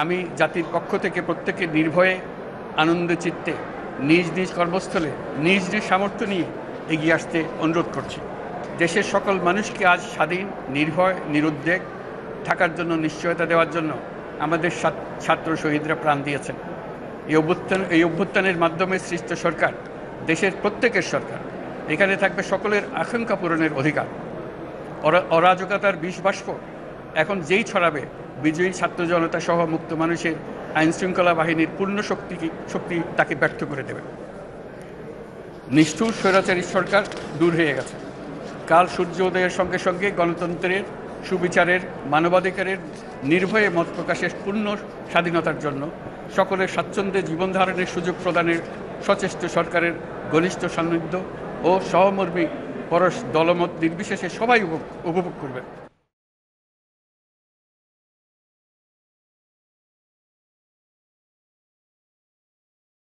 আমি জাতির পক্ষ থেকে প্রত্যেককে নির্ভয়ে আনন্দ চিত্তে নিজ নিজ কর্মস্থলে নিজ নিজ সামর্থ্য নিয়ে এগিয়ে আসতে অনুরোধ করছি। দেশের সকল মানুষকে আজ স্বাধীন, নির্ভয়, নিরুদ্বেগ থাকার জন্য নিশ্চয়তা দেওয়ার জন্য আমাদের ছাত্র শহীদরা প্রাণ দিয়েছেন। এই অভ্যুত্থানের মাধ্যমে সৃষ্ট সরকার দেশের প্রত্যেকের সরকার। এখানে থাকবে সকলের আকাঙ্ক্ষা পূরণের অধিকার। অরাজকতার বিষবাষ্প এখন যেই ছড়াবে, বিজয়ী ছাত্র জনতা সহ মুক্ত মানুষের আইনশৃঙ্খলা বাহিনীর পূর্ণ শক্তি তাকে ব্যর্থ করে দেবে। নিষ্ঠুর স্বৈরাচারী সরকার দূর হয়ে গেছে। কাল সূর্য উদয়ের সঙ্গে সঙ্গে গণতন্ত্রের, সুবিচারের, মানবাধিকারের, নির্ভয়ে মত প্রকাশের পূর্ণ স্বাধীনতার জন্য সকলের স্বাচ্ছন্দ্যে জীবনধারণের সুযোগ প্রদানের সচেষ্ট সরকারের ঘনিষ্ঠ সান্নিধ্য ও সহমর্মী পরশ দলমত নির্বিশেষে সবাই উপভোগ করবেন।